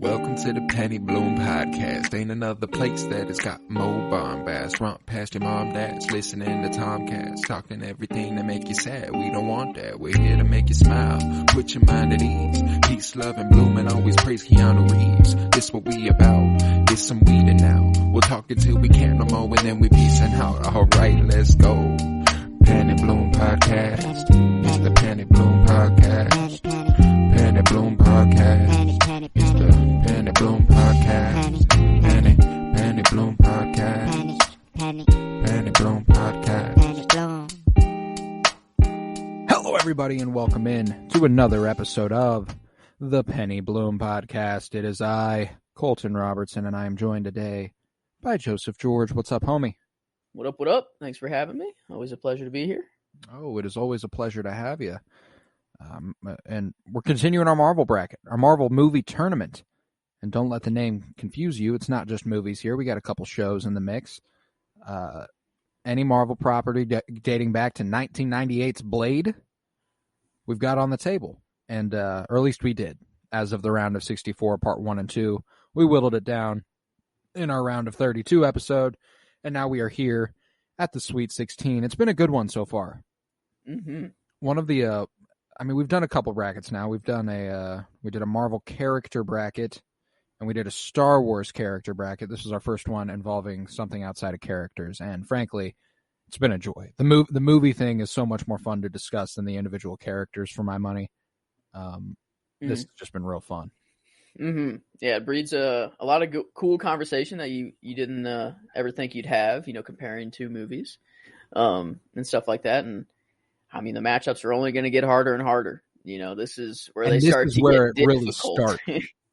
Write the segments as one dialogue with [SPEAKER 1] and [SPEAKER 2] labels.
[SPEAKER 1] Welcome to the Penny Bloom Podcast. Ain't another place that has got more bombast. Romp past your mom, dad's listening to Tomcats. Talking everything that make you sad. We don't want that. We're here to make you smile. Put your mind at ease. Peace, love, and bloom, and always praise Keanu Reeves. This what we about. This some weeding now. We'll talk until we can't no more, and then we peacing out. Alright, let's go. Penny Bloom Podcast. It's the Penny Bloom Podcast. Penny Bloom Podcast. It's the Penny Bloom Podcast. Penny Bloom Podcast. Penny Bloom Podcast.
[SPEAKER 2] Hello, everybody, and welcome in to another episode of the Penny Bloom Podcast. It is I, Colton Robertson, and I am joined today by Joseph George. What's up, homie?
[SPEAKER 3] What up, what up? Thanks for having me. Always a pleasure to be here.
[SPEAKER 2] Oh, it is always a pleasure to have you. And we're continuing our Marvel bracket, our Marvel movie tournament. And don't let the name confuse you. It's not just movies here. We got a couple shows in the mix. Any Marvel property dating back to 1998's Blade, we've got on the table. And or at least we did. As of the round of 64, part 1 and 2, we whittled it down in our round of 32 episode. And now we are here at the Sweet 16. It's been a good one so far.
[SPEAKER 3] Mm-hmm.
[SPEAKER 2] One of the, we've done a couple brackets now. We did a Marvel character bracket, and we did a Star Wars character bracket. This is our first one involving something outside of characters, and frankly, it's been a joy. The movie thing is so much more fun to discuss than the individual characters, for my money. This has just been real fun.
[SPEAKER 3] Mm-hmm. Yeah, it breeds a lot of cool conversation that you didn't ever think you'd have, comparing two movies and stuff like that. And I mean, the matchups are only going to get harder and harder. This is where
[SPEAKER 2] and
[SPEAKER 3] they start to
[SPEAKER 2] where
[SPEAKER 3] get
[SPEAKER 2] it really
[SPEAKER 3] difficult.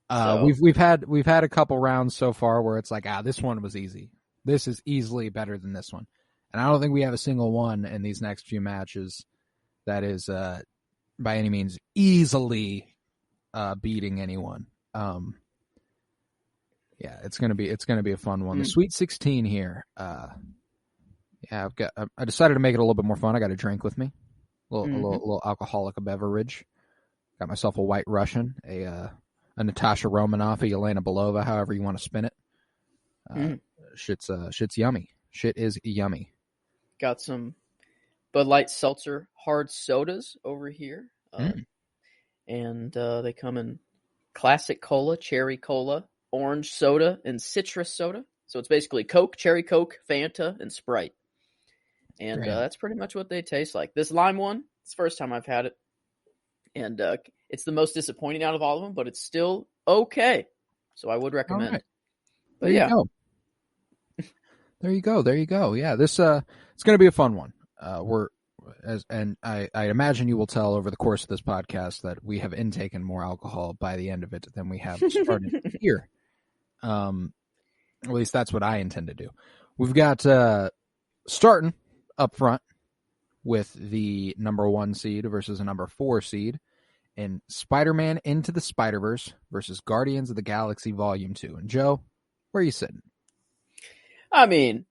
[SPEAKER 2] starts. We've had a couple rounds so far where it's like, this one was easy. This is easily better than this one. And I don't think we have a single one in these next few matches that is by any means easily beating anyone. It's gonna be a fun one. The Sweet 16 here. I decided to make it a little bit more fun. I got a drink with me, a little alcoholic beverage. Got myself a White Russian, a Natasha Romanoff, a Yelena Belova, however you want to spin it. Shit's yummy. Shit is yummy.
[SPEAKER 3] Got some Bud Light Seltzer hard sodas over here, and they come in classic cola, cherry cola, orange soda, and citrus soda. So it's basically Coke, cherry Coke, Fanta, and Sprite. And that's pretty much what they taste like. This lime one, it's the first time I've had it. And it's the most disappointing out of all of them, but it's still okay. So I would recommend it. But
[SPEAKER 2] there you go. Yeah, this it's going to be a fun one. I imagine you will tell over the course of this podcast that we have intaken more alcohol by the end of it than we have started here. At least that's what I intend to do. We've got starting up front with the number 1 seed versus a number 4 seed in Spider-Man Into the Spider-Verse versus Guardians of the Galaxy Volume 2. And Joe, where are you sitting?
[SPEAKER 3] I mean,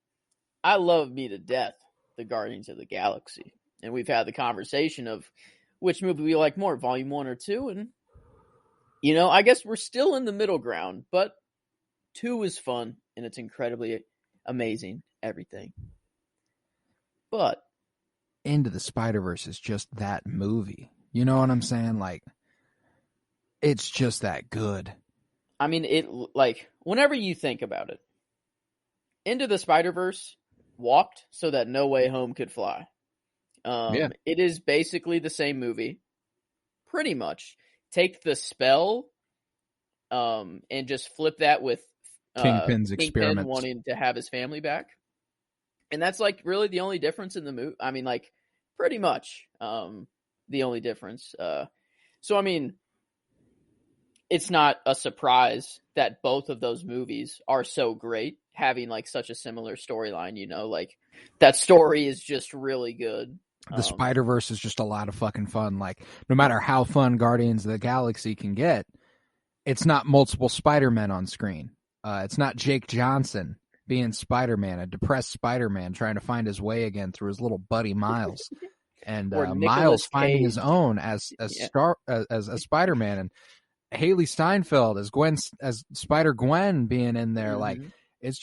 [SPEAKER 3] I love me to death the Guardians of the Galaxy. And we've had the conversation of which movie we like more, Volume 1 or 2. And, I guess we're still in the middle ground, but 2 is fun, and it's incredibly amazing, everything. But
[SPEAKER 2] Into the Spider-Verse is just that movie. You know what I'm saying? Like, it's just that good.
[SPEAKER 3] I mean, whenever you think about it, Into the Spider-Verse walked so that No Way Home could fly. It is basically the same movie, pretty much. Take the spell, and just flip that with
[SPEAKER 2] Kingpin's experiments,
[SPEAKER 3] wanting to have his family back, and that's really the only difference in the movie. I mean, pretty much the only difference. So I mean, it's not a surprise that both of those movies are so great, having such a similar storyline. That story is just really good.
[SPEAKER 2] The Spider-Verse is just a lot of fucking fun. No matter how fun Guardians of the Galaxy can get, it's not multiple Spider-Men on screen. It's not Jake Johnson being Spider-Man, a depressed Spider-Man trying to find his way again through his little buddy Miles. And Miles finding his own as Spider-Man. And Haley Steinfeld as as Spider-Gwen being in there. Like,
[SPEAKER 3] Mhm.
[SPEAKER 2] it's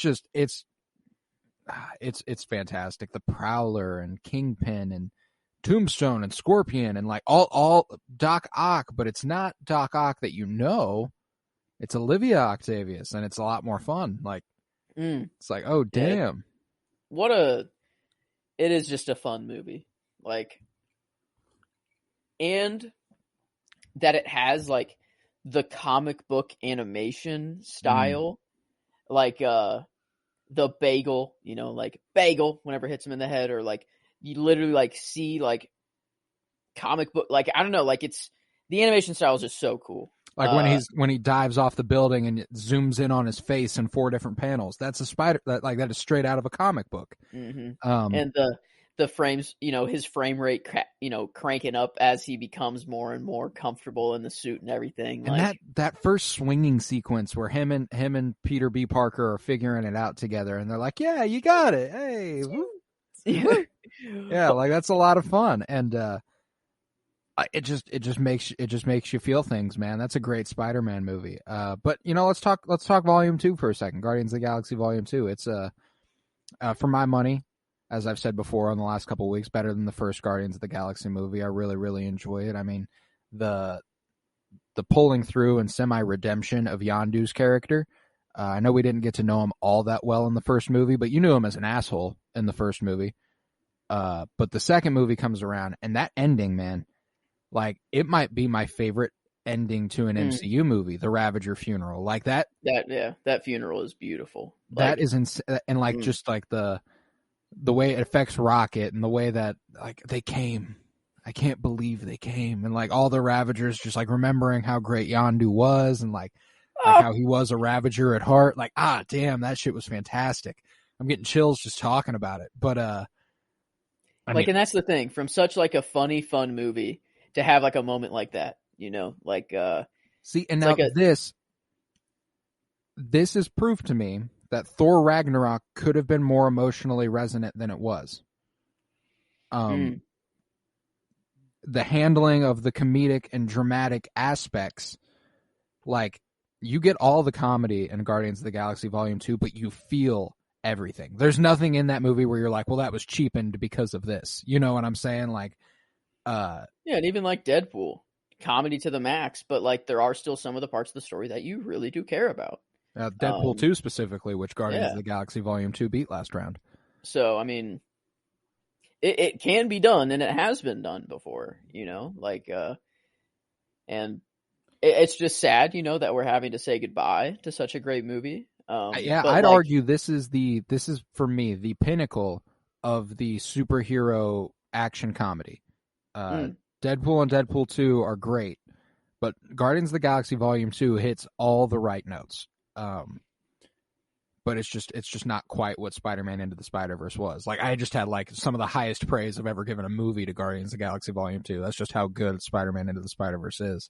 [SPEAKER 2] fantastic. The Prowler and Kingpin and Tombstone and Scorpion and like all Doc Ock, but it's not Doc Ock that you know. It's Olivia Octavius, and it's a lot more fun. Like, it's like, oh
[SPEAKER 3] Yeah,
[SPEAKER 2] damn.
[SPEAKER 3] it is just a fun movie. Like, and that it has like the comic book animation style, like the bagel, like bagel whenever it hits him in the head, or like you literally like see like comic book, like I don't know, like it's the animation style is just so cool.
[SPEAKER 2] Like when he dives off the building and it zooms in on his face in 4 different panels. That's a spider that is straight out of a comic book.
[SPEAKER 3] And the frames, his frame rate, cranking up as he becomes more and more comfortable in the suit and everything.
[SPEAKER 2] And
[SPEAKER 3] like
[SPEAKER 2] that first swinging sequence where him and Peter B. Parker are figuring it out together, and they're like, "Yeah, you got it, hey, woo, woo." Yeah, like that's a lot of fun, and it just makes you feel things, man. That's a great Spider-Man movie. But let's talk Volume 2 for a second. Guardians of the Galaxy Volume 2. It's for my money, as I've said before on the last couple of weeks, better than the first Guardians of the Galaxy movie. I really, really enjoy it. I mean, the pulling through and semi-redemption of Yondu's character. I know we didn't get to know him all that well in the first movie, but you knew him as an asshole in the first movie. But the second movie comes around, and that ending, man, like, it might be my favorite ending to an MCU movie, the Ravager funeral. Like that
[SPEAKER 3] funeral is beautiful.
[SPEAKER 2] That is insane. And like, just like the way it affects Rocket and the way that like they came. I can't believe they came. And like all the Ravagers just like remembering how great Yondu was and like how he was a Ravager at heart. Like, damn, that shit was fantastic. I'm getting chills just talking about it. But
[SPEAKER 3] and that's the thing, from such like a funny, fun movie to have like a moment like that, like
[SPEAKER 2] see, and now this is proof to me that Thor Ragnarok could have been more emotionally resonant than it was. The handling of the comedic and dramatic aspects, like, you get all the comedy in Guardians of the Galaxy Volume 2, but you feel everything. There's nothing in that movie where you're like, well, that was cheapened because of this. You know what I'm saying? Like,
[SPEAKER 3] and even like Deadpool, comedy to the max, but like there are still some of the parts of the story that you really do care about.
[SPEAKER 2] Deadpool 2 specifically, which Guardians of the Galaxy Volume 2 beat last round.
[SPEAKER 3] So, I mean, it can be done, and it has been done before, like, and it's just sad, that we're having to say goodbye to such a great movie.
[SPEAKER 2] I'd argue this is for me the pinnacle of the superhero action comedy. Deadpool and Deadpool 2 are great, but Guardians of the Galaxy Volume 2 hits all the right notes. But it's just not quite what Spider-Man Into the Spider-Verse was. Like, I just had like some of the highest praise I've ever given a movie to Guardians of the Galaxy Volume 2. That's just how good Spider-Man Into the Spider-Verse is.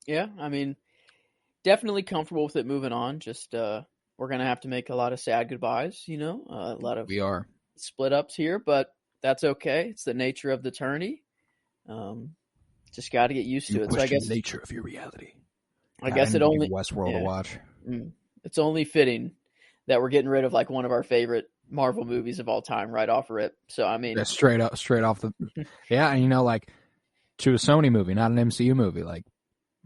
[SPEAKER 3] Yeah, I mean, definitely comfortable with it moving on. Just we're gonna have to make a lot of sad goodbyes, a lot of split ups here, but that's okay. It's the nature of the tourney. Just got to get used to it. So I guess
[SPEAKER 2] the nature of your reality.
[SPEAKER 3] I guess it only
[SPEAKER 2] Westworld to watch.
[SPEAKER 3] It's only fitting that we're getting rid of like one of our favorite Marvel movies of all time right off rip. So I mean,
[SPEAKER 2] straight off the and like, to a Sony movie, not an MCU movie, like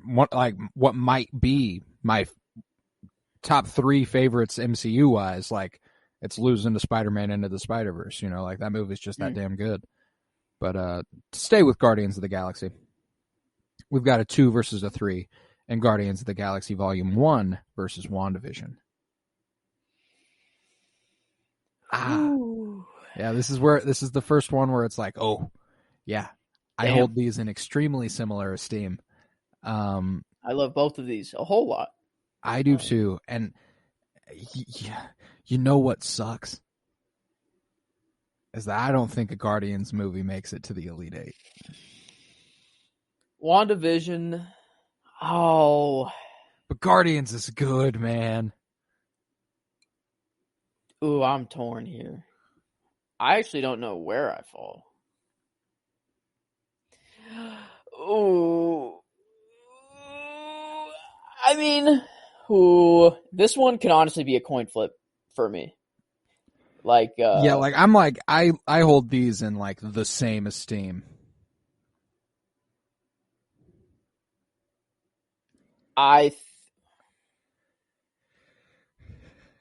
[SPEAKER 2] what might be my top 3 favorites MCU wise, like, it's losing to Spider-Man Into the Spider-Verse. Like, that movie's just that damn good. But to stay with Guardians of the Galaxy, we've got a 2 versus a 3 in Guardians of the Galaxy Volume 1 versus WandaVision. Yeah, this is the first one where it's like, oh, yeah, I hold these in extremely similar esteem.
[SPEAKER 3] I love both of these a whole lot.
[SPEAKER 2] I do too. And you know what sucks? Is that I don't think a Guardians movie makes it to the Elite Eight.
[SPEAKER 3] WandaVision,
[SPEAKER 2] but Guardians is good, man.
[SPEAKER 3] Ooh, I'm torn here. I actually don't know where I fall. Ooh, I mean, this one can honestly be a coin flip for me. Like,
[SPEAKER 2] yeah, like I'm like I hold these in like the same esteem.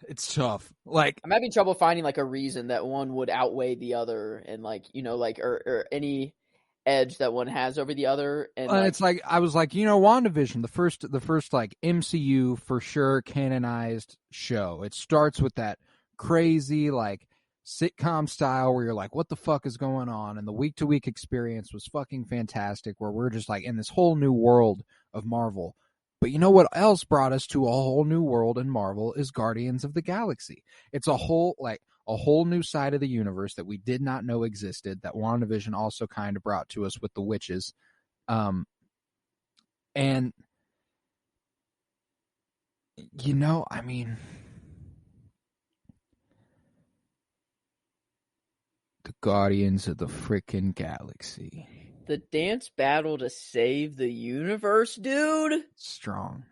[SPEAKER 2] It's tough. Like
[SPEAKER 3] I'm having trouble finding like a reason that one would outweigh the other, and like like or any edge that one has over the other, and like
[SPEAKER 2] it's like I was like, WandaVision, the first like MCU for sure canonized show. It starts with that crazy like sitcom style where you're like, what the fuck is going on? And the week to week experience was fucking fantastic, where we're just like in this whole new world of Marvel. But you know what else brought us to a whole new world in Marvel is Guardians of the Galaxy. It's a whole new side of the universe that we did not know existed, that WandaVision also kind of brought to us with the witches. And I mean, the Guardians of the frickin' Galaxy.
[SPEAKER 3] the dance battle to save the universe, dude.
[SPEAKER 2] It's strong.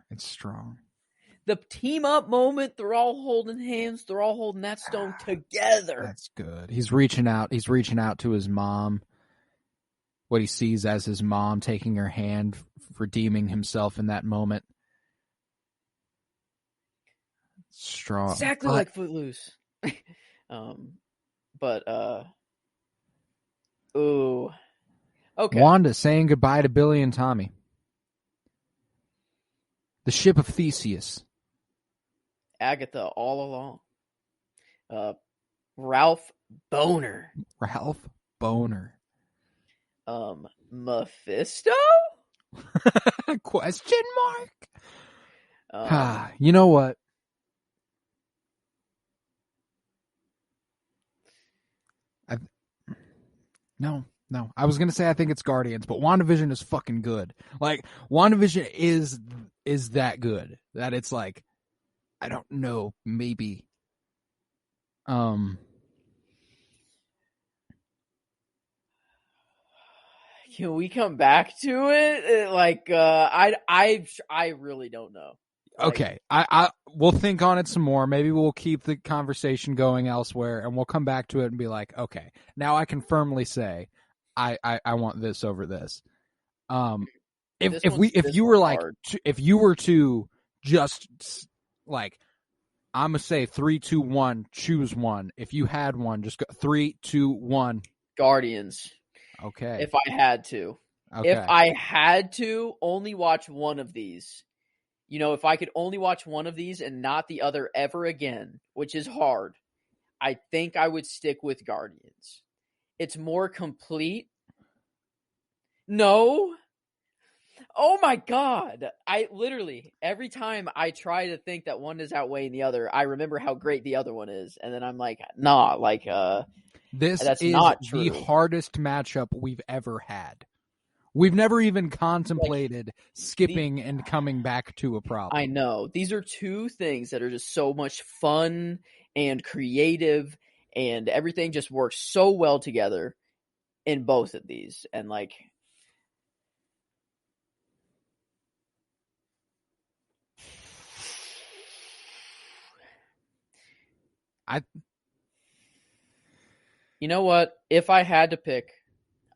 [SPEAKER 3] The team up moment, they're all holding hands, they're all holding that stone together.
[SPEAKER 2] That's good. He's reaching out to his mom. What he sees as his mom taking her hand, redeeming himself in that moment. Strong.
[SPEAKER 3] Exactly like Footloose. Ooh. Okay.
[SPEAKER 2] Wanda saying goodbye to Billy and Tommy. The ship of Theseus.
[SPEAKER 3] Agatha all along. Ralph Boner. Mephisto?
[SPEAKER 2] Question mark? You know what? No. I was going to say I think it's Guardians, but WandaVision is fucking good. Like, WandaVision is that good that it's like, I don't know, maybe. Can
[SPEAKER 3] we come back to it? Like, I really don't know. Like,
[SPEAKER 2] okay, we'll think on it some more. Maybe we'll keep the conversation going elsewhere, and we'll come back to it and be like, okay, now I can firmly say, I want this over this. If you were to just like, I'm gonna say 3, 2, 1, choose one. If you had one, just go 3, 2, 1.
[SPEAKER 3] Guardians.
[SPEAKER 2] Okay.
[SPEAKER 3] If I had to.
[SPEAKER 2] Okay.
[SPEAKER 3] If I had to only watch one of these. If I could only watch one of these and not the other ever again, which is hard, I think I would stick with Guardians. It's more complete. No. Oh my God. I literally, every time I try to think that one is outweighing the other, I remember how great the other one is. And then I'm like, nah, like,
[SPEAKER 2] this
[SPEAKER 3] that's
[SPEAKER 2] is
[SPEAKER 3] not true.
[SPEAKER 2] The hardest matchup we've ever had. We've never even contemplated skipping and coming back to a problem.
[SPEAKER 3] I know. These are two things that are just so much fun and creative, and everything just works so well together in both of these. And like, you know what? If I had to pick,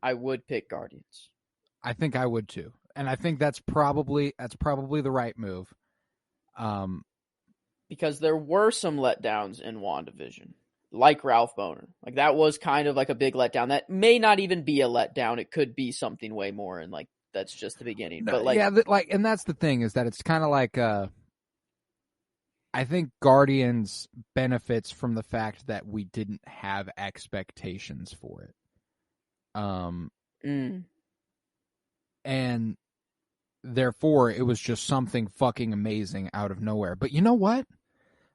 [SPEAKER 3] I would pick Guardians.
[SPEAKER 2] I think I would too. And I think that's probably the right move.
[SPEAKER 3] Because there were some letdowns in WandaVision, like Ralph Boner. Like, that was kind of like a big letdown. That may not even be a letdown. It could be something way more, and like, that's just the beginning. But like,
[SPEAKER 2] yeah, and that's the thing, is that it's kind of like, I think Guardians benefits from the fact that we didn't have expectations for it. And therefore, it was just something fucking amazing out of nowhere. But you know what?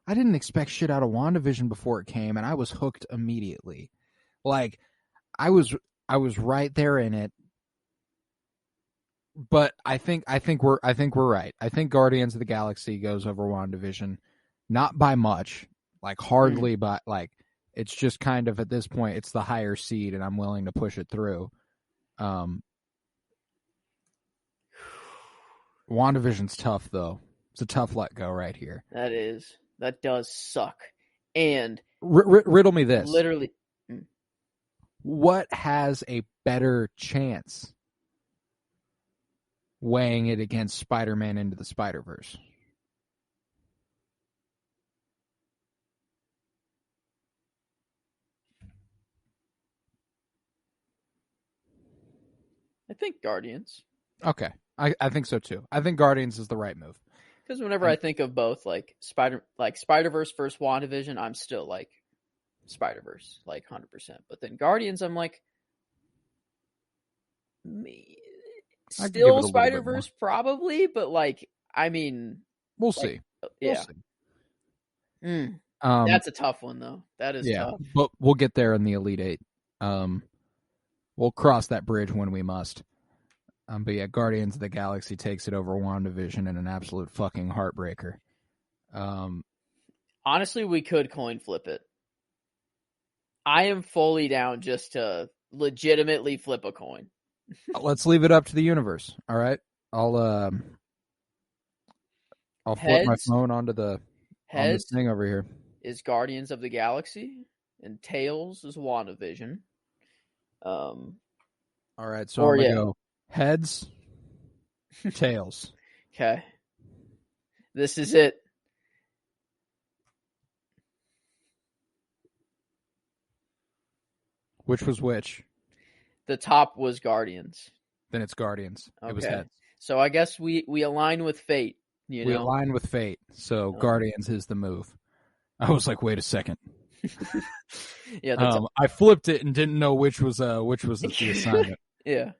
[SPEAKER 2] I didn't expect shit out of WandaVision before it came, and I was hooked immediately. Like, I was right there in it. But I think we're right. I think Guardians of the Galaxy goes over WandaVision, not by much, like hardly, but like it's just kind of at this point it's the higher seed, and I'm willing to push it through. WandaVision's tough though. It's a tough let go right here.
[SPEAKER 3] That does suck. And
[SPEAKER 2] Riddle me this.
[SPEAKER 3] Literally.
[SPEAKER 2] What has a better chance weighing it against Spider-Man Into the Spider-Verse?
[SPEAKER 3] I think Guardians.
[SPEAKER 2] Okay. I think so too. I think Guardians is the right move.
[SPEAKER 3] Because whenever I think of both, like Spider-Verse versus WandaVision, I'm still like Spider-Verse, like 100%. But then Guardians, I'm like, still Spider-Verse probably, but like, I mean,
[SPEAKER 2] we'll
[SPEAKER 3] like,
[SPEAKER 2] see.
[SPEAKER 3] Yeah.
[SPEAKER 2] We'll see.
[SPEAKER 3] That's a tough one though. That is tough.
[SPEAKER 2] But we'll get there in the Elite Eight. We'll cross that bridge when we must. But yeah, Guardians of the Galaxy takes it over WandaVision in an absolute fucking heartbreaker.
[SPEAKER 3] Honestly, we could coin flip it. I am fully down just to legitimately flip a coin.
[SPEAKER 2] Let's leave it up to the universe. All right, I'll flip my phone onto the this thing over here.
[SPEAKER 3] Is Guardians of the Galaxy, and tails is WandaVision.
[SPEAKER 2] All right, so I'm gonna go heads, tails.
[SPEAKER 3] Okay, this is it.
[SPEAKER 2] Which was which?
[SPEAKER 3] The top was Guardians.
[SPEAKER 2] Then it's Guardians.
[SPEAKER 3] Okay.
[SPEAKER 2] It was heads.
[SPEAKER 3] So I guess we align with fate. We
[SPEAKER 2] align with fate. So Guardians is the move. I was like, wait a second.
[SPEAKER 3] Yeah,
[SPEAKER 2] I flipped it and didn't know which was the assignment.
[SPEAKER 3] Yeah.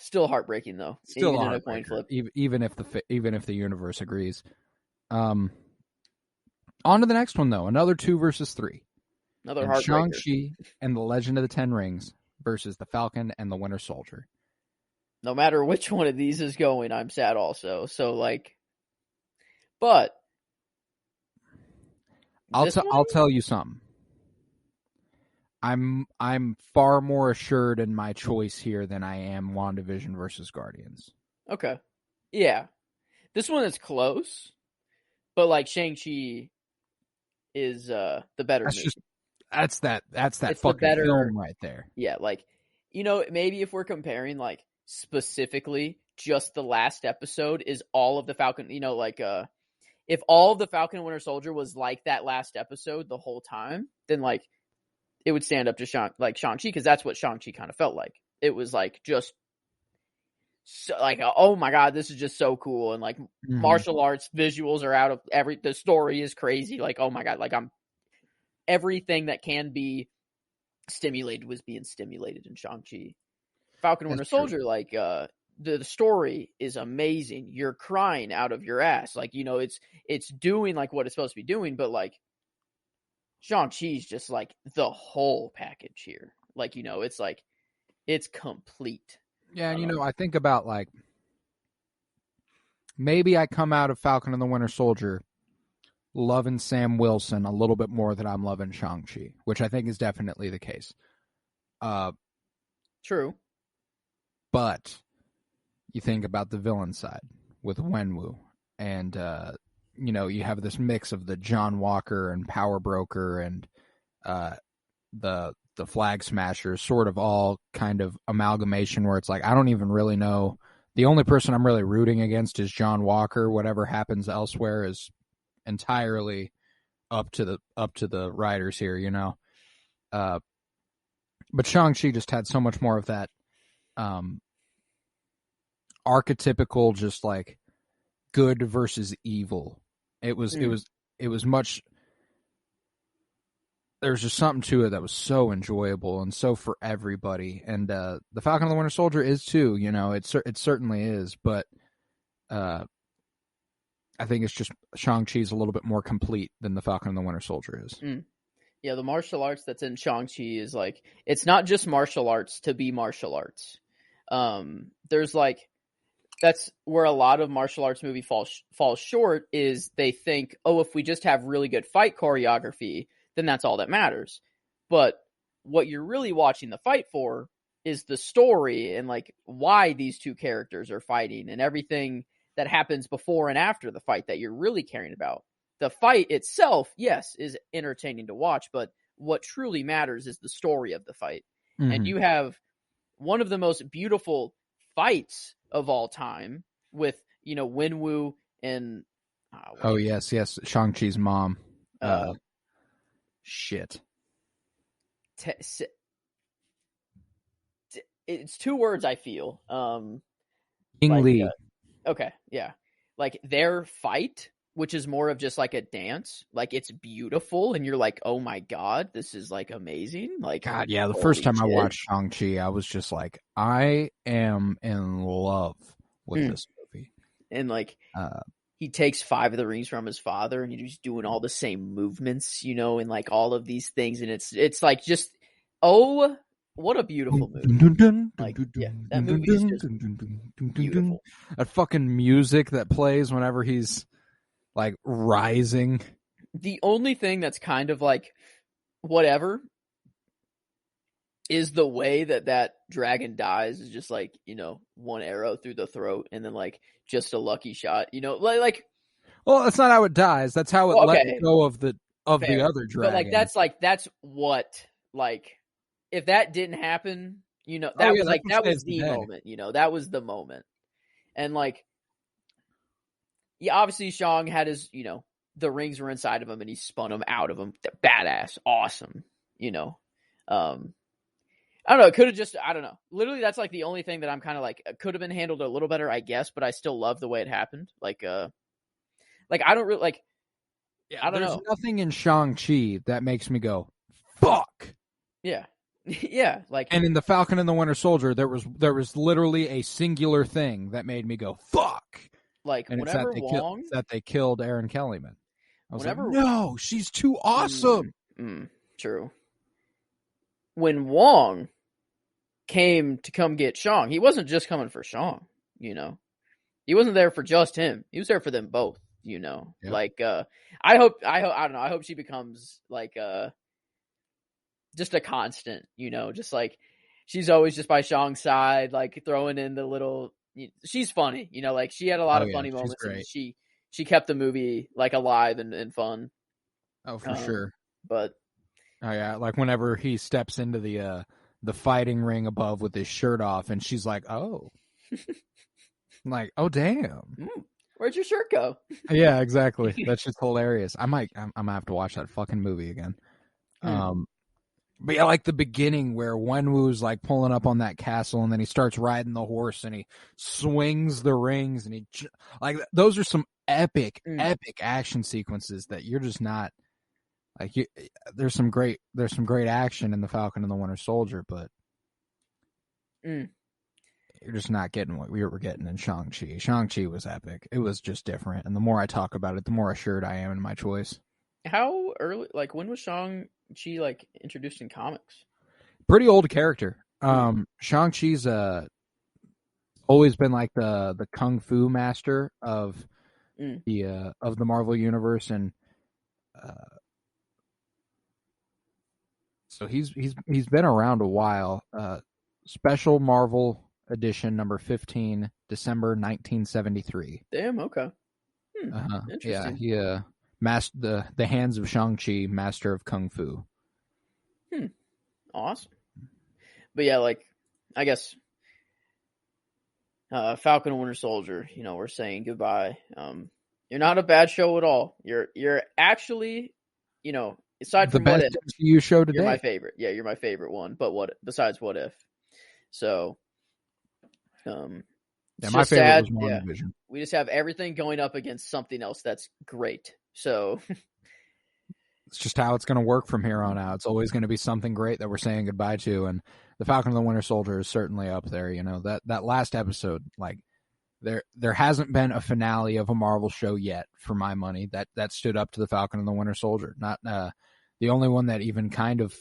[SPEAKER 3] Still heartbreaking though.
[SPEAKER 2] Still
[SPEAKER 3] even in a coin flip.
[SPEAKER 2] Even if the universe agrees. On to the next one though. Another 2 versus 3.
[SPEAKER 3] Another heartbreaker.
[SPEAKER 2] Shang-Chi and the Legend of the Ten Rings versus the Falcon and the Winter Soldier.
[SPEAKER 3] No matter which one of these is going, I'm sad also. So like, but
[SPEAKER 2] I'll tell you something. I'm far more assured in my choice here than I am WandaVision versus Guardians.
[SPEAKER 3] Okay. Yeah. This one is close, but like Shang-Chi is the better movie.
[SPEAKER 2] That's that
[SPEAKER 3] it's
[SPEAKER 2] fucking
[SPEAKER 3] better
[SPEAKER 2] film right there.
[SPEAKER 3] Yeah, like, maybe if we're comparing like specifically just the last episode is all of the Falcon, if all of the Falcon and Winter Soldier was like that last episode the whole time, then like it would stand up to Shang-Chi, because that's what Shang-Chi kind of felt like. It was like just so, like, oh my god, this is just so cool, and like martial arts visuals are out of the story is crazy, like, oh my god, like everything that can be stimulated was being stimulated in Shang-Chi. Falcon and Winter Soldier, like the story is amazing. You're crying out of your ass, like, it's doing like what it's supposed to be doing, but like Shang-Chi's just like the whole package here. Like, it's like it's complete.
[SPEAKER 2] Yeah, and I think about like maybe I come out of Falcon and the Winter Soldier loving Sam Wilson a little bit more than I'm loving Shang-Chi, which I think is definitely the case.
[SPEAKER 3] True.
[SPEAKER 2] But you think about the villain side with Wenwu, and you have this mix of the John Walker and Power Broker and the Flag Smashers, sort of all kind of amalgamation where it's like I don't even really know. The only person I'm really rooting against is John Walker. Whatever happens elsewhere is entirely up to the writers here, but Shang-Chi just had so much more of that archetypical, just like good versus evil. It was much. There's just something to it that was so enjoyable and so for everybody. And the Falcon and the Winter Soldier is too. It certainly is, but I think it's just Shang-Chi's a little bit more complete than the Falcon and the Winter Soldier is.
[SPEAKER 3] Yeah, the martial arts that's in Shang-Chi is like, it's not just martial arts to be martial arts. There's like, that's where a lot of martial arts movie falls short, is they think, oh, if we just have really good fight choreography, then that's all that matters. But what you're really watching the fight for is the story and like why these two characters are fighting and everything that happens before and after the fight that you're really caring about. The fight itself, yes, is entertaining to watch, but what truly matters is the story of the fight.
[SPEAKER 2] Mm-hmm.
[SPEAKER 3] And you have one of the most beautiful fights of all time with, Wenwu and
[SPEAKER 2] oh yes, Shang-Chi's mom. Shit.
[SPEAKER 3] It's two words, I feel.
[SPEAKER 2] King Lee.
[SPEAKER 3] Okay, yeah. Like their fight, which is more of just like a dance, like it's beautiful and you're like, oh my God, this is like amazing. Like,
[SPEAKER 2] God, yeah, the first time I watched Shang-Chi, I was just like, I am in love with this movie.
[SPEAKER 3] And like, he takes 5 of the rings from his father and he's doing all the same movements, and like all of these things. And it's like just, oh, what a beautiful movie. Like, yeah, that movie is just beautiful.
[SPEAKER 2] That fucking music that plays whenever he's like rising.
[SPEAKER 3] The only thing that's kind of like whatever is the way that dragon dies is just like, one arrow through the throat and then like just a lucky shot, like
[SPEAKER 2] well, that's not how it dies. That's how it let go of the other dragon.
[SPEAKER 3] But like that's what, like, if that didn't happen, that was the moment, that was the moment. And like, yeah, obviously Shang had his, the rings were inside of him and he spun them out of him. Badass. Awesome. I don't know. It could have just, I don't know. Literally, that's like the only thing that I'm kind of like, could have been handled a little better, I guess, but I still love the way it happened. Like I don't really, like, I don't know.
[SPEAKER 2] There's nothing in Shang-Chi that makes me go, fuck.
[SPEAKER 3] Yeah. Yeah. Like,
[SPEAKER 2] and in The Falcon and the Winter Soldier, there was literally a singular thing that made me go, fuck.
[SPEAKER 3] Like,
[SPEAKER 2] and
[SPEAKER 3] whenever
[SPEAKER 2] they killed Aaron Kellyman. I was like,
[SPEAKER 3] whenever,
[SPEAKER 2] no, she's too awesome.
[SPEAKER 3] True. When Wong came to come get Shang, he wasn't just coming for Shang, He wasn't there for just him. He was there for them both, Yep. Like, I don't know. I hope she becomes like just a constant, just like she's always just by Shang's side, like throwing in the little. She's funny, like she had a lot of funny moments. And she kept the movie like alive and fun.
[SPEAKER 2] Oh, for sure.
[SPEAKER 3] But
[SPEAKER 2] oh yeah, like whenever he steps into the fighting ring above with his shirt off, and she's like, "Oh," I'm like, "Oh damn,
[SPEAKER 3] where'd your shirt go?"
[SPEAKER 2] Yeah, exactly. That's just hilarious. I'm gonna have to watch that fucking movie again. But yeah, like the beginning where Wenwu's like pulling up on that castle and then he starts riding the horse and he swings the rings and like those are some epic action sequences that you're just not like there's some great action in The Falcon and the Winter Soldier, but you're just not getting what we were getting in Shang-Chi. Shang-Chi was epic. It was just different. And the more I talk about it, the more assured I am in my choice.
[SPEAKER 3] How early, like when was Shang-Chi like introduced in comics?
[SPEAKER 2] Pretty old character. Shang-Chi's always been like the kung fu master of the Marvel universe, and so he's been around a while. Special Marvel edition number 15, December 1973.
[SPEAKER 3] Damn. Okay.
[SPEAKER 2] Yeah. He the hands of Shang-Chi, master of kung fu.
[SPEAKER 3] Awesome. But yeah, like I guess Falcon and Winter Soldier, we're saying goodbye. You're not a bad show at all. You're actually, aside from
[SPEAKER 2] the best MCU show today.
[SPEAKER 3] You're my favorite. Yeah, you're my favorite one. But besides What If? So,
[SPEAKER 2] my favorite was WandaVision.
[SPEAKER 3] We just have everything going up against something else that's great. So
[SPEAKER 2] it's just how it's going to work from here on out. It's always going to be something great that we're saying goodbye to, and The Falcon and the Winter Soldier is certainly up there. That last episode, like there hasn't been a finale of a Marvel show yet, for my money, that stood up to The Falcon and the Winter Soldier. Not the only one that even kind of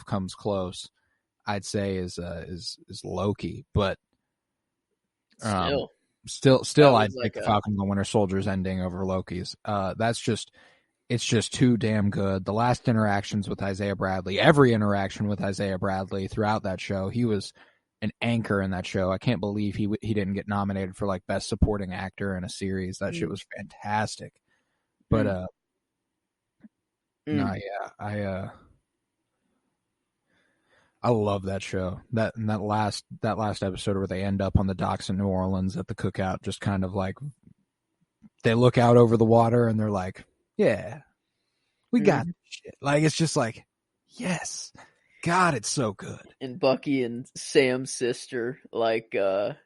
[SPEAKER 2] comes close, I'd say, is Loki, but Still, I'd take the Falcon and the Winter Soldier's ending over Loki's. It's just too damn good. The last interactions with Isaiah Bradley, every interaction with Isaiah Bradley throughout that show, he was an anchor in that show. I can't believe he didn't get nominated for like best supporting actor in a series. That shit was fantastic. But no, yeah, I love that show. That last episode where they end up on the docks in New Orleans at the cookout, just kind of like they look out over the water and they're like, "Yeah, we got this shit." Like it's just like, yes, God, it's so good.
[SPEAKER 3] And Bucky and Sam's sister, like that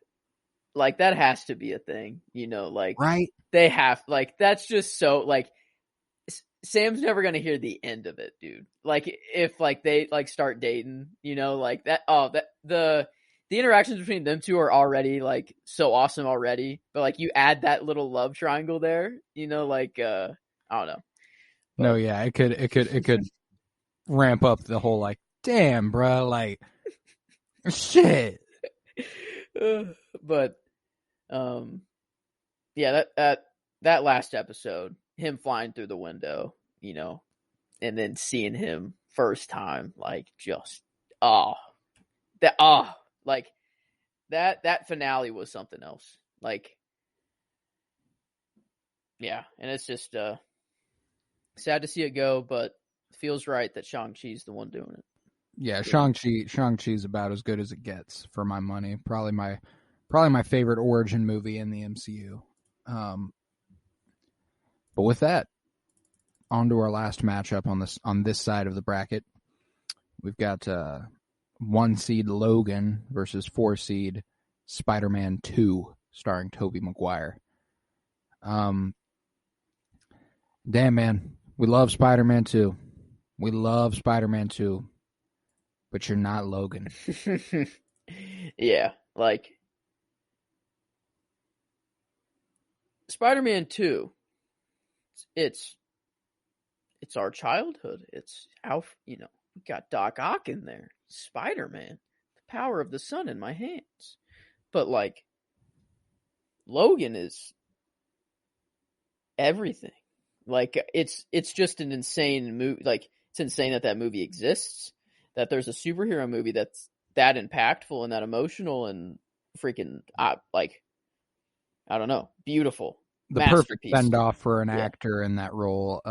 [SPEAKER 3] has to be a thing, you know, like
[SPEAKER 2] right?
[SPEAKER 3] They have like that's just so like Sam's never gonna hear the end of it, dude. Like if like they like start dating, you know, like that. Oh, that the interactions between them two are already like so awesome already. But like you add that little love triangle there, you know, like I don't know. But,
[SPEAKER 2] no, yeah, it could ramp up the whole like, damn, bro, like shit.
[SPEAKER 3] But yeah, that last episode, him flying through the window, you know, and then seeing him first time, like just like that finale was something else. Like, yeah, and it's just sad to see it go, but it feels right that Shang-Chi's the one doing it.
[SPEAKER 2] Yeah, Shang-Chi's about as good as it gets for my money. Probably my favorite origin movie in the MCU. But with that, on to our last matchup on this side of the bracket. We've got 1 seed Logan versus 4 seed Spider-Man 2, starring Tobey Maguire. Damn, man, we love Spider-Man 2. We love Spider-Man 2, but you're not Logan.
[SPEAKER 3] Yeah, like Spider-Man 2. It's our childhood. It's Alf, you know, we got Doc Ock in there. Spider-Man, the power of the sun in my hands. But like Logan is everything. Like it's just an insane movie. Like it's insane that movie exists. That there's a superhero movie that's that impactful and that emotional and freaking like I don't know, beautiful.
[SPEAKER 2] The perfect send-off for an actor in that role,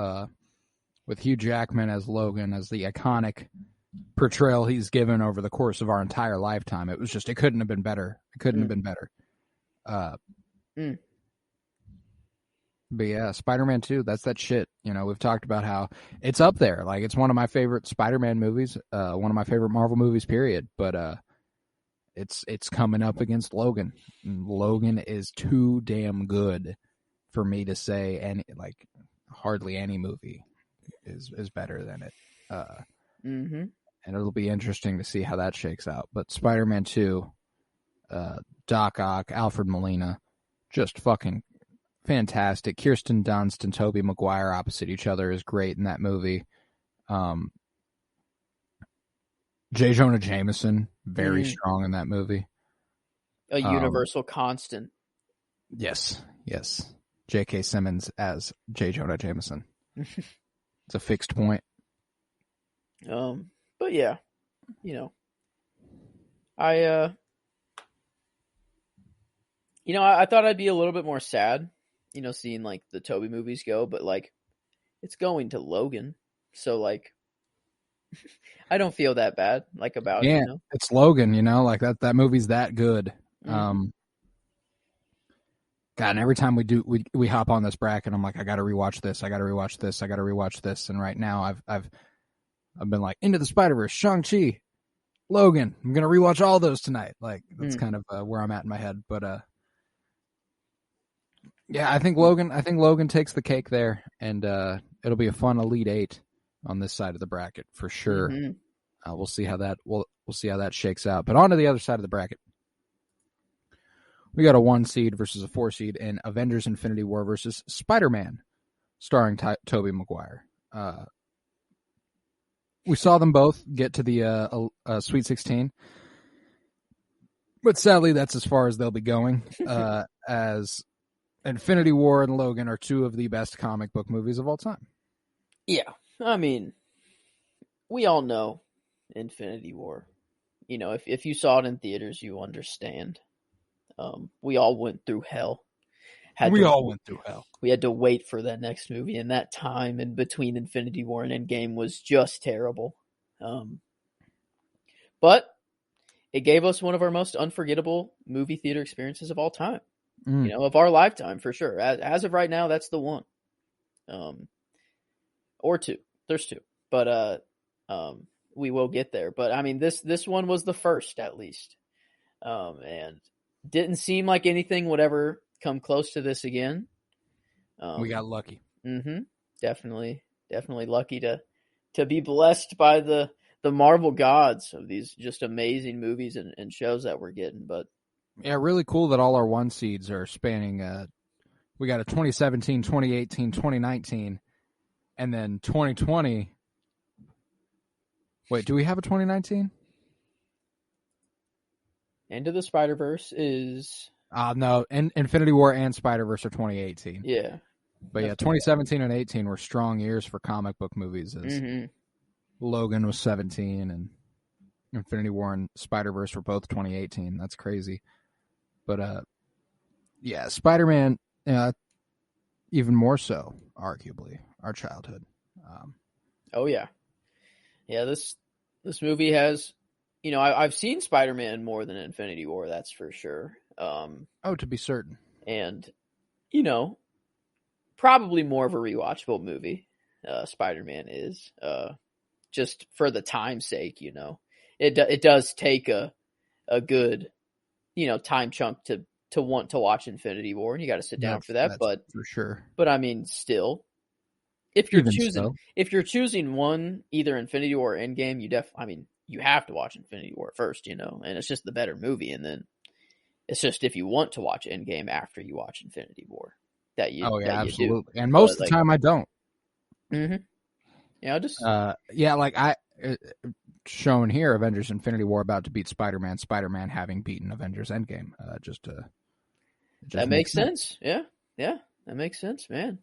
[SPEAKER 2] with Hugh Jackman as Logan, as the iconic portrayal he's given over the course of our entire lifetime. It couldn't have been better. It couldn't have been better. But yeah, Spider-Man 2, that's that shit. You know, we've talked about how it's up there. Like, it's one of my favorite Spider-Man movies, one of my favorite Marvel movies, period. But it's coming up against Logan. And Logan is too damn good for me to say, and like hardly any movie is better than it. And it'll be interesting to see how that shakes out. But Spider-Man 2, Doc Ock, Alfred Molina, just fucking fantastic. Kirsten Dunst and Tobey Maguire opposite each other is great in that movie. J. Jonah Jameson, very strong in that movie.
[SPEAKER 3] A universal constant.
[SPEAKER 2] Yes. J.K. Simmons as J. Jonah Jameson. It's a fixed point.
[SPEAKER 3] But yeah, you know, I thought I'd be a little bit more sad, you know, seeing like the Tobey movies go, but like it's going to Logan, so like I don't feel that bad like about it. You know?
[SPEAKER 2] It's Logan, you know, like that movie's that good. God, and every time we hop on this bracket, I'm like, I gotta rewatch this. And right now I've been like Into the Spider-Verse, Shang-Chi, Logan. I'm gonna rewatch all those tonight. Like that's kind of where I'm at in my head. But yeah, I think Logan takes the cake there, and it'll be a fun Elite Eight on this side of the bracket for sure. We'll see how that shakes out. But on to the other side of the bracket. We got a 1 seed versus a 4 seed in Avengers Infinity War versus Spider-Man, starring Tobey Maguire. We saw them both get to the Sweet 16, but sadly that's as far as they'll be going, as Infinity War and Logan are 2 of the best comic book movies of all time. Yeah,
[SPEAKER 3] I mean, we all know Infinity War. if you saw it in theaters, you understand. We all went through hell.
[SPEAKER 2] We all went through hell.
[SPEAKER 3] We had to wait for that next movie, and that time in between Infinity War and Endgame was just terrible. But it gave us one of our most unforgettable movie theater experiences of all time. Of our lifetime, for sure. As of right now, that's the one. Or two. There's two. But we will get there. But I mean, this one was the first, at least. And didn't seem like anything would ever come close to this again.
[SPEAKER 2] We got lucky.
[SPEAKER 3] Definitely lucky to be blessed by the Marvel gods of these just amazing movies and shows that we're getting. But
[SPEAKER 2] yeah, really cool that all our one seeds are spanning. We got a 2017, 2018, 2019, and then 2020. Wait, do we have a 2019?
[SPEAKER 3] Into the Spider-Verse is...
[SPEAKER 2] No, Infinity War and Spider-Verse are 2018.
[SPEAKER 3] Yeah.
[SPEAKER 2] But yeah, 2017 and 18 were strong years for comic book movies. Logan was 17 and Infinity War and Spider-Verse were both 2018. That's crazy. But yeah, Spider-Man, even more so, arguably, our childhood.
[SPEAKER 3] Oh yeah. Yeah, this movie has, I've seen Spider-Man more than Infinity War, that's for sure.
[SPEAKER 2] To be certain.
[SPEAKER 3] And, probably more of a rewatchable movie. Spider-Man is, just for the time's sake, it does take a good, time chunk to want to watch Infinity War, and you got to sit down for that. But
[SPEAKER 2] for sure.
[SPEAKER 3] But I mean, still, if you're choosing one, either Infinity War or Endgame, you have to watch Infinity War first, and it's just the better movie, and then it's just if you want to watch Endgame after you watch Infinity War that you. Oh yeah,
[SPEAKER 2] absolutely. And most of the time, I don't.
[SPEAKER 3] Yeah, just
[SPEAKER 2] shown here, Avengers: Infinity War about to beat Spider-Man. Spider-Man having beaten Avengers: Endgame.
[SPEAKER 3] That makes sense. Yeah, that makes sense, man.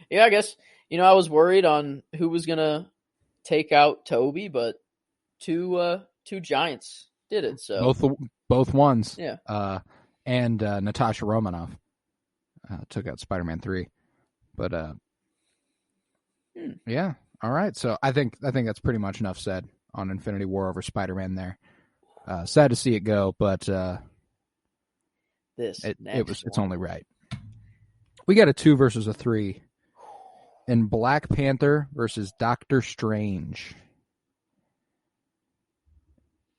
[SPEAKER 3] Yeah, I guess I was worried on who was gonna take out Toby, but two giants did it. So
[SPEAKER 2] both ones.
[SPEAKER 3] Yeah.
[SPEAKER 2] And Natasha Romanoff took out Spider-Man 3, but yeah. All right, so I think that's pretty much enough said on Infinity War over Spider-Man there. Sad to see it go, but it's only right. We got a 2 versus a 3 in Black Panther versus Doctor Strange.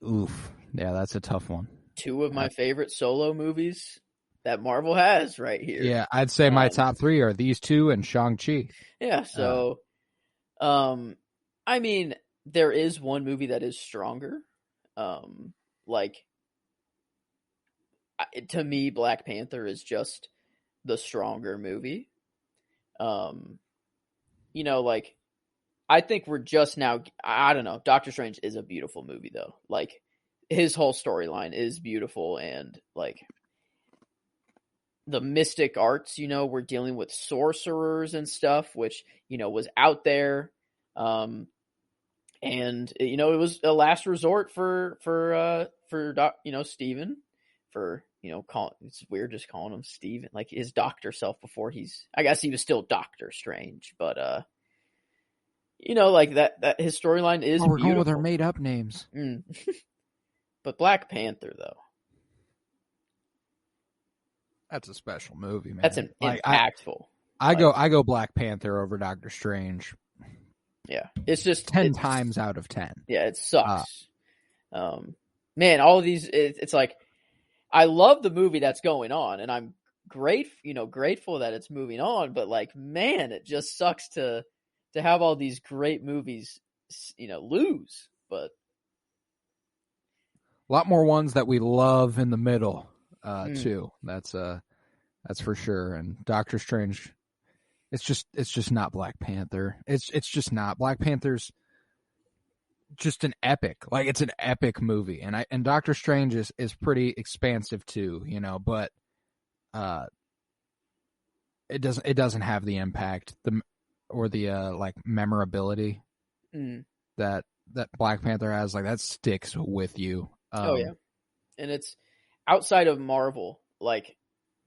[SPEAKER 2] Oof. Yeah, that's a tough one.
[SPEAKER 3] 2 of my favorite solo movies that Marvel has right here.
[SPEAKER 2] Yeah, I'd say my top 3 are these 2 and Shang-Chi.
[SPEAKER 3] Yeah, so I mean, there is one movie that is stronger. To me, Black Panther is just the stronger movie. I think we're just now, I don't know, Doctor Strange is a beautiful movie though. Like, his whole storyline is beautiful, and the mystic arts, we're dealing with sorcerers and stuff, which, was out there. And it was a last resort for Steven, it's weird just calling him Steven, like his doctor self before I guess he was still Doctor Strange, but that his storyline is
[SPEAKER 2] we're
[SPEAKER 3] beautiful.
[SPEAKER 2] going with our made up names.
[SPEAKER 3] But Black Panther though,
[SPEAKER 2] that's a special movie, man.
[SPEAKER 3] That's impactful.
[SPEAKER 2] I go Black Panther over Doctor Strange.
[SPEAKER 3] Yeah, it's just
[SPEAKER 2] 10 times out of 10.
[SPEAKER 3] Yeah, it sucks. Man, all of these, it's like, I love the movie that's going on, and I'm grateful that it's moving on. But man, it just sucks to have all these great movies, lose. But
[SPEAKER 2] a lot more ones that we love in the middle, too. That's for sure. And Doctor Strange. It's just not Black Panther. It's just not. Black Panther's just an epic. Like, it's an epic movie. And Doctor Strange is pretty expansive too, but it doesn't have the impact or the memorability that Black Panther has. Like, that sticks with you.
[SPEAKER 3] Oh yeah, and it's outside of Marvel. Like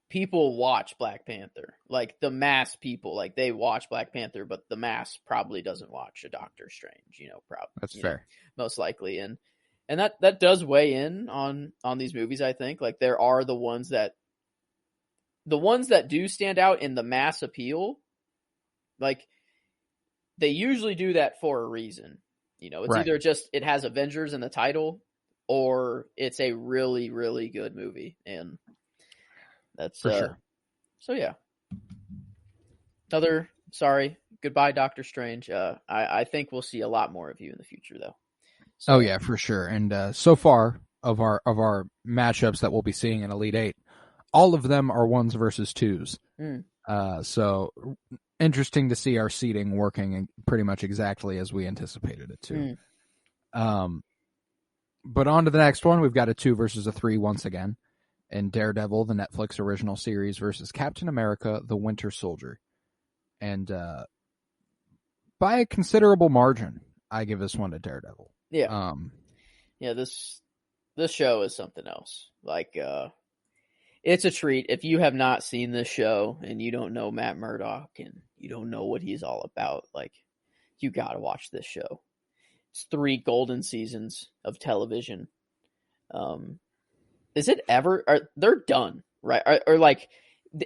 [SPEAKER 3] people watch Black Panther. Like the mass people, like they watch Black Panther, but the mass probably doesn't watch a Doctor Strange. Probably
[SPEAKER 2] That's fair.
[SPEAKER 3] Most likely, and that does weigh in on these movies. I think like there are the ones that do stand out in the mass appeal. Like they usually do that for a reason. It's
[SPEAKER 2] Right.
[SPEAKER 3] either just it has Avengers in the title, or it's a really, really good movie, and that's
[SPEAKER 2] For sure.
[SPEAKER 3] So yeah. Goodbye, Doctor Strange. I think we'll see a lot more of you in the future, though. So,
[SPEAKER 2] Oh yeah, for sure. And so far of our matchups that we'll be seeing in Elite Eight, all of them are 1s versus 2s. So interesting to see our seeding working pretty much exactly as we anticipated it to. But on to the next one, we've got a 2 versus a 3 once again. And Daredevil, the Netflix original series, versus Captain America, the Winter Soldier. And by a considerable margin, I give this one to Daredevil.
[SPEAKER 3] Yeah. This show is something else. Like, it's a treat. If you have not seen this show and you don't know Matt Murdock and you don't know what he's all about, like, you gotta watch this show. It's 3 golden seasons of television. Is it ever? They're done, right? Or like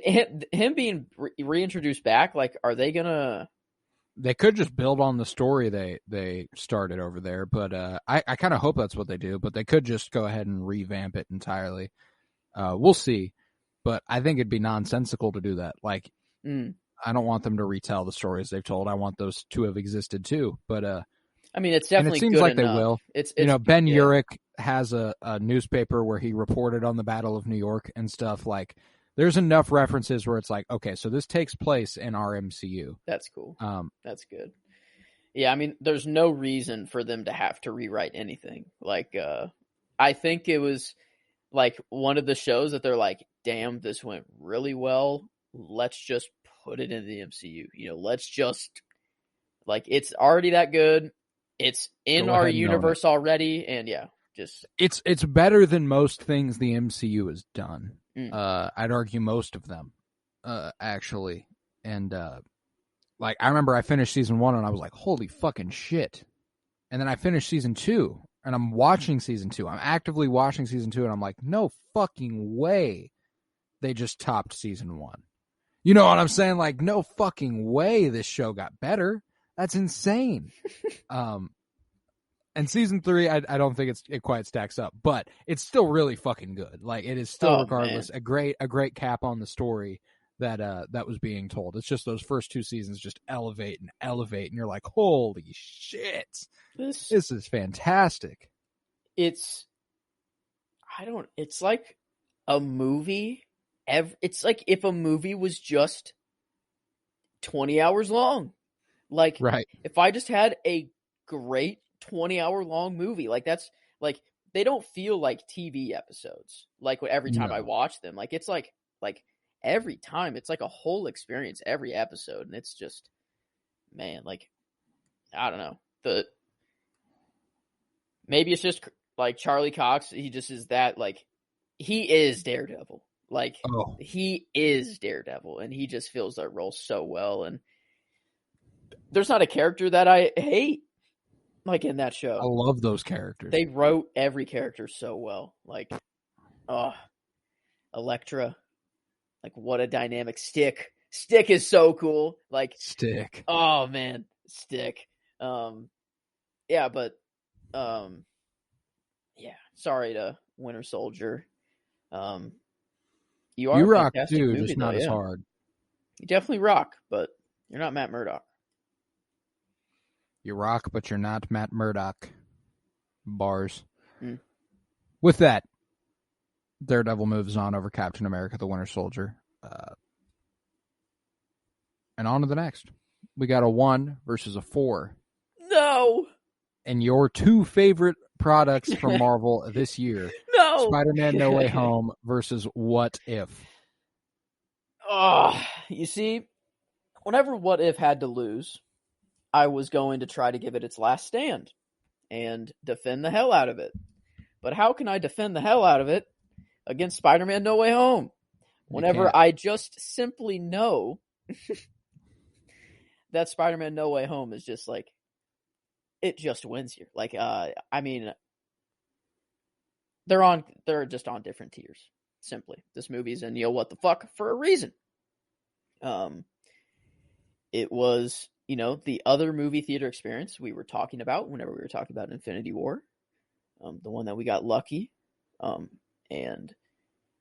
[SPEAKER 3] him being reintroduced back? Like, are they gonna?
[SPEAKER 2] They could just build on the story they started over there, but I kind of hope that's what they do. But they could just go ahead and revamp it entirely. We'll see, but I think it'd be nonsensical to do that. Like, I don't want them to retell the stories they've told. I want those to have existed too. But
[SPEAKER 3] I mean, it's definitely.
[SPEAKER 2] And it seems
[SPEAKER 3] good
[SPEAKER 2] like
[SPEAKER 3] enough.
[SPEAKER 2] They will.
[SPEAKER 3] It's
[SPEAKER 2] Ben Urich has a newspaper where he reported on the Battle of New York and stuff. Like, there's enough references where it's like, okay, so this takes place in our MCU.
[SPEAKER 3] That's cool. That's good. Yeah, I mean, there's no reason for them to have to rewrite anything. Like, I think it was like one of the shows that they're like, damn, this went really well. Let's just put it in the MCU. Let's just, like, it's already that good. It's in our universe already, and yeah, just
[SPEAKER 2] it's better than most things the MCU has done. I'd argue most of them, actually. And like, I remember I finished season 1 and I was like, holy fucking shit. And then I finished season 2 and I'm watching season 2. I'm actively watching season 2 and I'm like, no fucking way they just topped season 1. You know what I'm saying? Like, no fucking way this show got better. That's insane. And season 3, I don't think it quite stacks up, but it's still really fucking good. Like, it is still, regardless, a great cap on the story that was being told. It's just those first 2 seasons just elevate, and you're like, holy shit, this is fantastic.
[SPEAKER 3] It's like a movie. It's like if a movie was just 20 hours long. Like,
[SPEAKER 2] right.
[SPEAKER 3] If I just had a great 20-hour long movie, like, that's like, they don't feel like TV episodes. Like, every time I watch them, like, it's like every time it's like a whole experience every episode, and it's just, man, like, I don't know, maybe it's just like Charlie Cox. He just is that, like, he is Daredevil. Like, he is Daredevil, and he just fills that role so well. And there's not a character that I hate, like, in that show.
[SPEAKER 2] I love those characters.
[SPEAKER 3] They wrote every character so well. Like, Elektra. Like, what a dynamic. Stick is so cool. Like,
[SPEAKER 2] Stick.
[SPEAKER 3] Oh man, Stick. Yeah, but yeah. Sorry to Winter Soldier. You
[SPEAKER 2] rock
[SPEAKER 3] fantastic
[SPEAKER 2] too,
[SPEAKER 3] movie,
[SPEAKER 2] just not
[SPEAKER 3] though,
[SPEAKER 2] as hard.
[SPEAKER 3] You definitely rock, but you're not Matt Murdock.
[SPEAKER 2] You rock, but you're not Matt Murdock. Bars. With that, Daredevil moves on over Captain America, the Winter Soldier. And on to the next. We got a 1 versus a 4.
[SPEAKER 3] No!
[SPEAKER 2] And your 2 favorite products from Marvel this year.
[SPEAKER 3] No!
[SPEAKER 2] Spider-Man No Way Home versus What If.
[SPEAKER 3] You see, whenever What If had to lose, I was going to try to give it its last stand and defend the hell out of it. but how can I defend the hell out of it against Spider-Man No Way Home? Whenever I just simply know that Spider-Man No Way Home is just like, it just wins here. Like, I mean, they're just on different tiers. Simply, this movie's in what the fuck for a reason. It was, the other movie theater experience we were talking about whenever we were talking about Infinity War, the one that we got lucky, and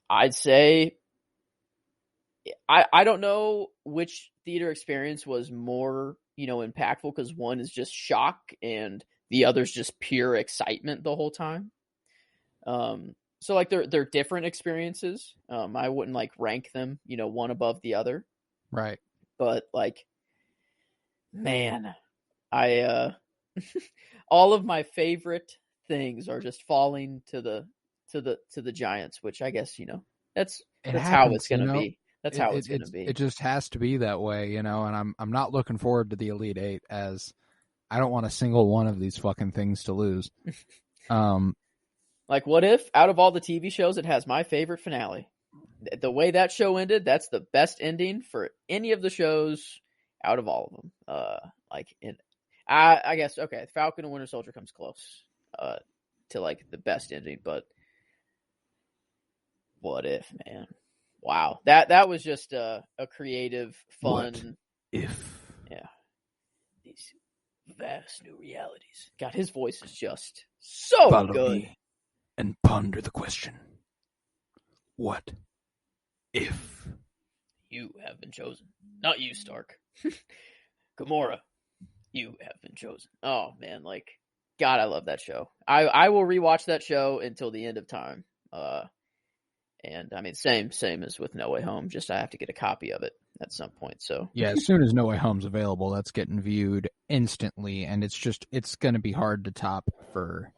[SPEAKER 3] I'd say I don't know which theater experience was more impactful, because one is just shock and the other's just pure excitement the whole time. So like they're different experiences. I wouldn't like rank them one above the other,
[SPEAKER 2] right?
[SPEAKER 3] But like, man, I all of my favorite things are just falling to the Giants, which I guess that's how it's gonna be. That's how it's gonna be.
[SPEAKER 2] It just has to be that way, and I'm not looking forward to the Elite Eight, as I don't want a single one of these fucking things to lose.
[SPEAKER 3] Like, what if out of all the TV shows, it has my favorite finale? The way that show ended, that's the best ending for any of the shows out of all of them. I guess, okay, Falcon and Winter Soldier comes close to like the best ending, but what if, man? Wow, that was just a creative, fun.
[SPEAKER 2] What if?
[SPEAKER 3] Yeah, these vast new realities. God, his voice is just so
[SPEAKER 2] Follow
[SPEAKER 3] good.
[SPEAKER 2] Me and ponder the question: what if
[SPEAKER 3] you have been chosen? Not you, Stark. Gamora, you have been chosen. Oh man, like, God, I love that show. I will rewatch that show until the end of time. And I mean, same as with No Way Home. Just I have to get a copy of it at some point. So
[SPEAKER 2] yeah, as soon as No Way Home's available, that's getting viewed instantly, and it's going to be hard to top for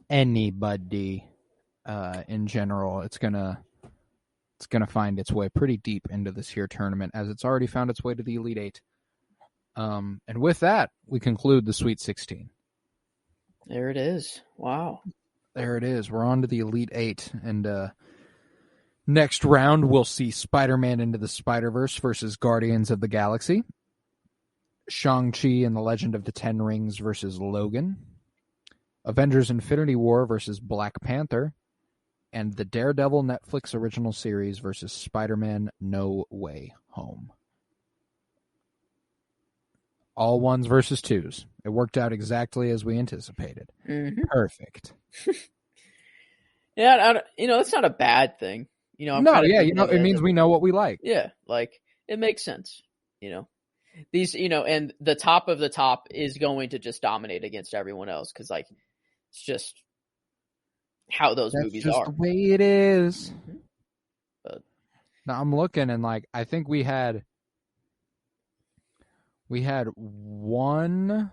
[SPEAKER 2] anybody in general. It's gonna find its way pretty deep into this here tournament, as it's already found its way to the Elite Eight. And with that, we conclude the Sweet 16.
[SPEAKER 3] There it is. Wow.
[SPEAKER 2] There it is. We're on to the Elite Eight, and next round we'll see Spider-Man Into the Spider-Verse versus Guardians of the Galaxy, Shang-Chi and the Legend of the Ten Rings versus Logan, Avengers Infinity War versus Black Panther, and the Daredevil Netflix original series versus Spider-Man No Way Home. All ones versus twos. It worked out exactly as we anticipated.
[SPEAKER 3] Mm-hmm.
[SPEAKER 2] Perfect.
[SPEAKER 3] Yeah, that's not a bad thing.
[SPEAKER 2] It means we know what we like.
[SPEAKER 3] Yeah, like, it makes sense. These, and the top of the top is going to just dominate against everyone else, because like, it's just how those movies are.
[SPEAKER 2] That's just the way it is.
[SPEAKER 3] Mm-hmm. But
[SPEAKER 2] now I'm looking, and like, I think we had one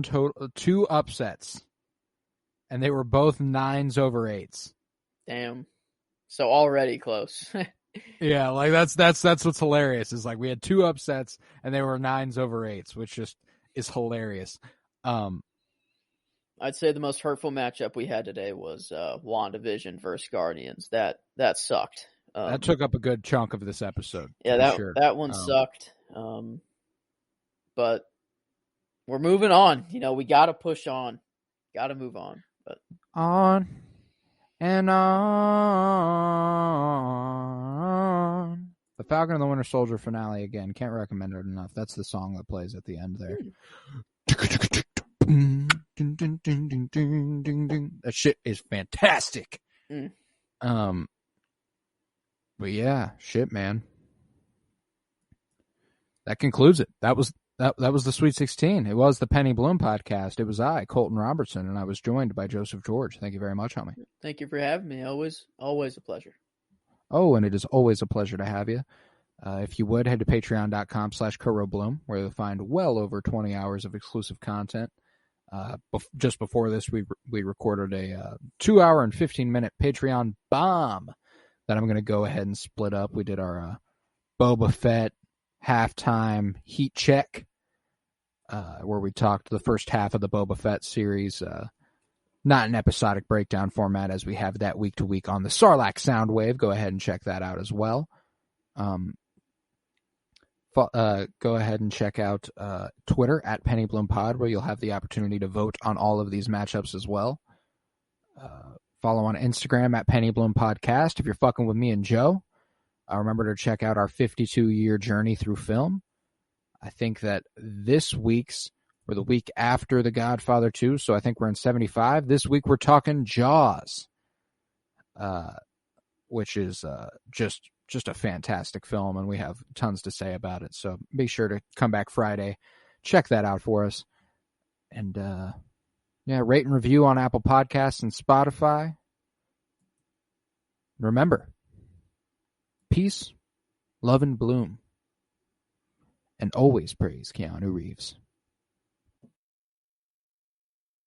[SPEAKER 2] total, two upsets, and they were both 9s over 8s.
[SPEAKER 3] Damn. So already close.
[SPEAKER 2] Yeah, like that's what's hilarious, is like we had two upsets and they were 9s over 8s, which just is hilarious.
[SPEAKER 3] I'd say the most hurtful matchup we had today was WandaVision versus Guardians. That sucked.
[SPEAKER 2] That took up a good chunk of this episode.
[SPEAKER 3] Yeah, that one sucked. But we're moving on. We got to push on. Got to move on. But
[SPEAKER 2] on and on. The Falcon and the Winter Soldier finale again. Can't recommend it enough. That's the song that plays at the end there. That shit is fantastic. But yeah, shit, man. That concludes it. That was the Sweet 16. It was the Penny Bloom podcast. It was I, Colton Robertson, and I was joined by Joseph George. Thank you very much, homie.
[SPEAKER 3] Thank you for having me. Always a pleasure.
[SPEAKER 2] Oh, and it is always a pleasure to have you. If you would, head to patreon.com/CoroBloom, where you'll find well over 20 hours of exclusive content. Just before this, we recorded a 2-hour and 15-minute Patreon bomb that I'm going to go ahead and split up. We did our Boba Fett halftime heat check. where we talked the first half of the Boba Fett series, not an episodic breakdown format as we have that week to week on the Sarlacc Soundwave. Go ahead and check that out as well. Go ahead and check out Twitter at PennyBloomPod, where you'll have the opportunity to vote on all of these matchups as well. Follow on Instagram at PennyBloomPodcast if you're fucking with me and Joe. Remember to check out our 52-year journey through film. I think that this week's, or the week after The Godfather 2, so I think we're in 75. This week we're talking Jaws, which is just a fantastic film, and we have tons to say about it. So be sure to come back Friday, check that out for us, and rate and review on Apple Podcasts and Spotify. Remember, peace, love, and bloom, and always praise Keanu Reeves.